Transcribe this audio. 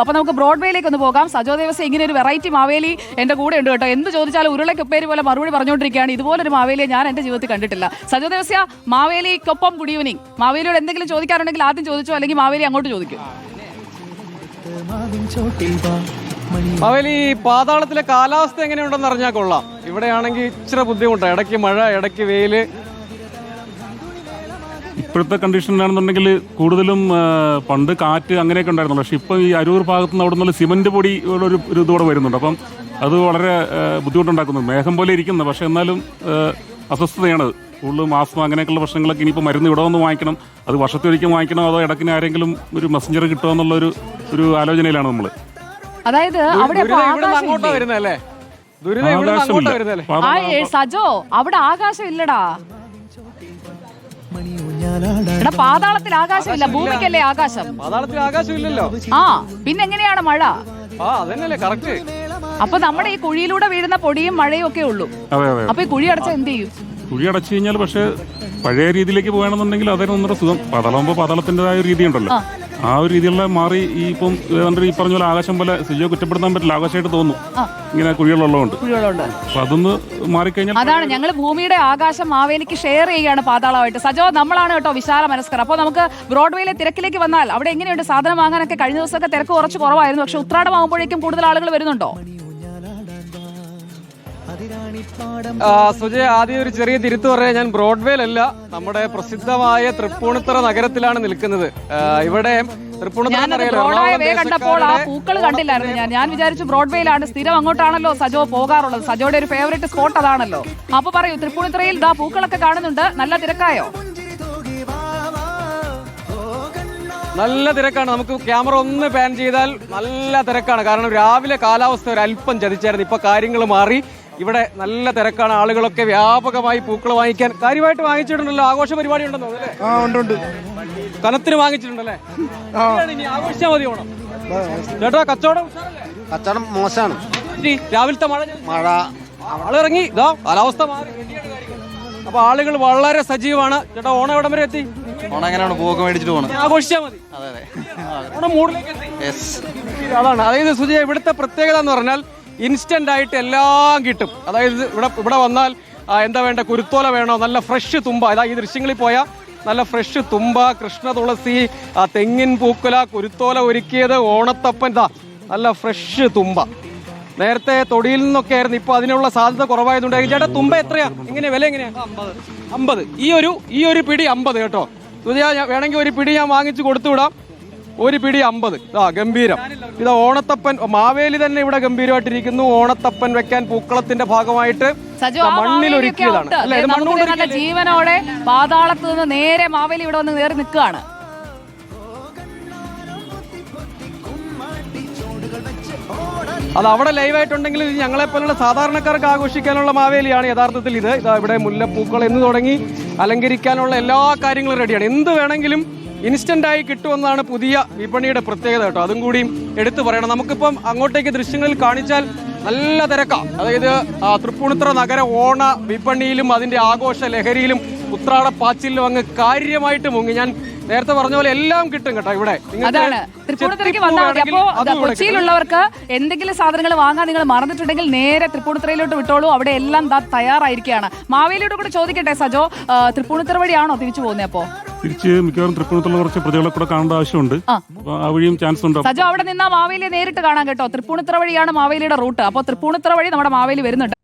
അപ്പൊ നമുക്ക് ബ്രോഡ്വേയിലേക്ക് ഒന്ന് പോകാം. സജോ ദേവസ്യ ഇങ്ങനെ ഒരു വെറൈറ്റി മാവേലി എന്റെ കൂടെ ഉണ്ട് കേട്ടോ. എന്ത് ചോദിച്ചാലും ഉരുളക്കുപ്പേരി പോലെ മറുപടി പറഞ്ഞുകൊണ്ടിരിക്കുകയാണ്. ഇതുപോലൊരു മാവേലിയെ ഞാൻ എന്റെ ജീവിതത്തിൽ കണ്ടിട്ടില്ല. സജോ ദേവസ്യ, മാവേലിക്കൊപ്പം ഗുഡ് ഈവനിങ്. മാവേലിയോട് എന്തെങ്കിലും ചോദിക്കാറുണ്ടെങ്കിൽ ആദ്യം ചോദിച്ചോ, അല്ലെങ്കിൽ മാവേലി അങ്ങോട്ട് ചോദിക്കും. മാവേലി, പാതാളത്തിലെ കാലാവസ്ഥ എങ്ങനെയുണ്ടെന്ന് അറിഞ്ഞാൽ കൊള്ളാം. ഇവിടെയാണെങ്കിൽ ഇച്ചിരി ബുദ്ധിമുട്ടാണ്. ഇടയ്ക്ക് മഴ, ഇടയ്ക്ക് വെയില്. ഇപ്പോഴത്തെ കണ്ടീഷനിലാണെന്നുണ്ടെങ്കിൽ കൂടുതലും പണ്ട് കാറ്റ് അങ്ങനെയൊക്കെ ഉണ്ടായിരുന്നു. പക്ഷെ ഇപ്പം ഈ അരൂർ ഭാഗത്തു നിന്ന് അവിടെ നിന്നുള്ള സിമന്റ് പൊടി ഒരു ഇതോടെ വരുന്നുണ്ട്. അപ്പം അത് വളരെ ബുദ്ധിമുട്ടുണ്ടാക്കുന്നു. മേഘം പോലെ ഇരിക്കുന്നത്, പക്ഷെ എന്നാലും അസ്വസ്ഥതയാണ്. കൂടുതലും ആസ്മ അങ്ങനെയൊക്കെയുള്ള പ്രശ്നങ്ങളൊക്കെ ഇനിയിപ്പോൾ മരുന്ന് ഇവിടെ വന്ന് വാങ്ങിക്കണം. അത് വർഷത്തൊരിക്കലും വാങ്ങിക്കണം, അതോ ഇടയ്ക്കിന് ആരെങ്കിലും ഒരു മെസ്സഞ്ചർ കിട്ടുമോ എന്നുള്ള ഒരു ആലോചനയിലാണ് നമ്മൾ. അതായത് സജോ, അവിടെ ആകാശം ഇല്ലടാ. പാതാളത്തിൽ ആകാശമില്ല, ഭൂമിക്കല്ലേ ആകാശം. പാതാളത്തിൽ ആകാശം ഇല്ലല്ലോ. ആ, പിന്നെ എങ്ങനെയാണ് മഴ? അതന്നെയല്ലേ കറക്റ്റ്. അപ്പൊ നമ്മുടെ ഈ കുഴിയിലൂടെ വീഴുന്ന പൊടിയും മഴയും ഒക്കെ ഉള്ളൂ. അപ്പൊ ഈ കുഴി അടച്ച എന്ത് ചെയ്യും? കുഴി അടച്ചു കഴിഞ്ഞാൽ പക്ഷെ പഴയ രീതിയിലേക്ക് പോകണമെന്നുണ്ടെങ്കിൽ അതായത് ഒന്നര സുഖം. പാതാളമാകുമ്പോൾ പാതാളത്തിൻ്റെതായ ഒരു രീതി ഉണ്ടല്ലോ, ആ ഒരു രീതിയിലുള്ള മാറി ഇപ്പം ഈ പറഞ്ഞ പോലെ ആകാശം പോലെ സിജോ കുറ്റപ്പെടുത്താൻ പറ്റില്ല. ആകാശമായിട്ട് തോന്നുന്നു ഇങ്ങനെ കുഴികളുള്ളതുകൊണ്ട്. അപ്പൊ അതൊന്ന് മാറിക്കഴിഞ്ഞാൽ അതാണ് ഞങ്ങൾ ഭൂമിയുടെ ആകാശം മാവേലിക്ക് ഷെയർ ചെയ്യുകയാണ് പാതാളമായിട്ട്. സജോ, നമ്മളാണ് കേട്ടോ വിശാല മനസ്കർ. അപ്പോൾ നമുക്ക് ബ്രോഡ്വേയിലെ തിരക്കിലേക്ക് വന്നാൽ അവിടെ എങ്ങനെയുണ്ട്? സാധനം വാങ്ങാനൊക്കെ കഴിഞ്ഞ ദിവസമൊക്കെ തിരക്ക് കുറച്ച് കുറവായിരുന്നു. പക്ഷെ ഉത്രാടമാകുമ്പോഴേക്കും കൂടുതൽ ആളുകൾ വരുന്നുണ്ടോ? സുജയ, ആദ്യം ഒരു ചെറിയ തിരുത്തു പറയാൻ, ഞാൻ ബ്രോഡ്വേയിലല്ല, നമ്മുടെ പ്രസിദ്ധമായ തൃപ്പൂണിത്തറ നഗരത്തിലാണ് നിൽക്കുന്നത്. ഇവിടെ കണ്ടപ്പോൾ ആ പൂക്കൾ കണ്ടില്ലായിരുന്നു. ഞാൻ വിചാരിച്ചു ബ്രോഡ്വേയിലാണ്. സ്ഥിരം അങ്ങോട്ടാണല്ലോ സജോ പോകാറുള്ളത്. സജോയുടെ ഒരു ഫേവറേറ്റ് സ്പോട്ട് അതാണല്ലോ. അപ്പൊ പറയൂ, തൃപ്പൂണിത്തറയിൽ ദാ പൂക്കളൊക്കെ കാണുന്നുണ്ട്. നല്ല തിരക്കായോ? നല്ല തിരക്കാണ്. നമുക്ക് ക്യാമറ ഒന്ന് പാൻ ചെയ്താൽ നല്ല തിരക്കാണ്. കാരണം രാവിലെ കാലാവസ്ഥ ഒരു അല്പം ചതിച്ചായിരുന്നു. ഇപ്പൊ കാര്യങ്ങൾ മാറി. ഇവിടെ നല്ല തിരക്കാണ്. ആളുകളൊക്കെ വ്യാപകമായി പൂക്കൾ വാങ്ങിക്കാൻ കാര്യമായിട്ട് വാങ്ങിച്ചിട്ടുണ്ടല്ലോ. ആഘോഷ പരിപാടി ഉണ്ടെന്നോ? അല്ലേ, കനത്തിന് വാങ്ങിച്ചിട്ടുണ്ടല്ലേ? ഇനി ആഘോഷിച്ചാൽ മതി ഓണം. ചേട്ടാ, കച്ചവടം മോശമാണ്. രാവിലത്തെ മഴ ആളിറങ്ങി, ഇതാ കാലാവസ്ഥ മാറി. അപ്പൊ ആളുകൾ വളരെ സജീവമാണ്. ചേട്ടാ, ഓണം എവിടം വരെ എത്തി? ഓണം എങ്ങനെയാണ്? പൂവൊക്കെ മേടിച്ചിട്ട് പോകണം. ആഘോഷിച്ചാൽ മതി. ഓണം മൂഡിലേക്ക് എത്തി. അതാണ്. അതായത് സുജയ, ഇവിടുത്തെ പ്രത്യേകത എന്ന് പറഞ്ഞാൽ ഇൻസ്റ്റന്റ് ആയിട്ട് എല്ലാം കിട്ടും. അതായത് ഇവിടെ വന്നാൽ എന്താ വേണ്ട, കുരുത്തോല വേണോ, നല്ല ഫ്രഷ് തുമ്പ. ഇതാ ഈ ദൃശ്യങ്ങളിൽ പോയാൽ നല്ല ഫ്രഷ് തുമ്പ, കൃഷ്ണ തുളസി, തെങ്ങിൻ പൂക്കുല, കുരുത്തോല ഒരുക്കിയത്, ഓണത്തപ്പൻ, ഇതാ നല്ല ഫ്രഷ് തുമ്പ. നേരത്തെ തൊടിയിൽ നിന്നൊക്കെ ആയിരുന്നു, ഇപ്പൊ അതിനുള്ള സാധ്യത കുറവായതുകൊണ്ട്. ചേട്ടാ, തുമ്പ എത്രയാ? ഇങ്ങനെ വില എങ്ങനെയാ? 50. ഈ ഒരു പിടി 50 കേട്ടോ. വേണമെങ്കിൽ ഒരു പിടി ഞാൻ വാങ്ങിച്ചു കൊടുത്തുവിടാം. ഒരു പിടി 50. ഗംഭീരം. ഇതാ ഓണത്തപ്പൻ. മാവേലി തന്നെ ഇവിടെ ഗംഭീരമായിട്ടിരിക്കുന്നു. ഓണത്തപ്പൻ വെക്കാൻ പൂക്കളത്തിന്റെ ഭാഗമായിട്ട് മണ്ണിലൊരുക്കിയതാണ്. ജീവനോടെ പാതാളത്ത് നിന്ന് നേരെ മാവേലി ഇവിടെ വന്ന് നേറി നിൽക്കുകയാണ്. അത് അവിടെ ലൈവായിട്ടുണ്ടെങ്കിൽ ഞങ്ങളെ പോലുള്ള സാധാരണക്കാർക്ക് ആഘോഷിക്കാനുള്ള മാവേലിയാണ് യഥാർത്ഥത്തിൽ ഇത്. ഇതാ ഇവിടെ മുല്ലപ്പൂക്കൾ എന്ന് തുടങ്ങി അലങ്കരിക്കാനുള്ള എല്ലാ കാര്യങ്ങളും റെഡിയാണ്. എന്ത് വേണമെങ്കിലും ഇൻസ്റ്റന്റ് ആയി കിട്ടുമെന്നാണ് പുതിയ വിപണിയുടെ പ്രത്യേകത കേട്ടോ. അതും കൂടി എടുത്തു പറയണം. നമുക്കിപ്പം അങ്ങോട്ടേക്ക് ദൃശ്യങ്ങളിൽ കാണിച്ചാൽ നല്ല തിരക്കാണ്. അതായത് തൃപ്പൂണിത്തുറ നഗര ഓണ വിപണിയിലും അതിന്റെ ആഘോഷ ലഹരിയിലും ഉത്രാടപ്പാച്ചിലും അങ്ങ് കാര്യമായിട്ട് മുങ്ങി. ഞാൻ നേരത്തെ പറഞ്ഞ പോലെ എല്ലാം കിട്ടും കേട്ടോ ഇവിടെ. അതാണ് തൃപ്പൂണിത്തുറയ്ക്ക് വന്നാൽ മതി. അപ്പോ കൊച്ചിയിലുള്ളവർക്ക് എന്തെങ്കിലും സാധനങ്ങൾ വാങ്ങാൻ നിങ്ങൾ മറന്നിട്ടുണ്ടെങ്കിൽ നേരെ തൃപ്പൂണിത്തുറയിലോട്ട് വിട്ടോളൂ. അവിടെ എല്ലാം തയ്യാറായിരിക്കുകയാണ്. മാവേലിയോട് കൂടെ ചോദിക്കട്ടെ സജോ, തൃപ്പൂണിത്തുറ വഴിയാണോ തിരിച്ചു പോകുന്നത്? അപ്പോ തിരിച്ച് മിക്കവാറും തൃപ്പൂണിത്തുറ കുറച്ച് പ്രജകളെ കൂടെ കാണേണ്ട ആവശ്യമുണ്ട്. ആ വഴിയും ചാൻസ് ഉണ്ട്. സജോ, അവിടെ നിന്നാ മാവേലിയെ നേരിട്ട് കാണാൻ കേട്ടോ. തൃപ്പൂണിത്തുറ വഴിയാണ് മാവേലിയുടെ റൂട്ട്. അപ്പോൾ തൃപ്പൂണിത്തുറ വഴി നമ്മുടെ മാവേലി വരുന്നുണ്ട്.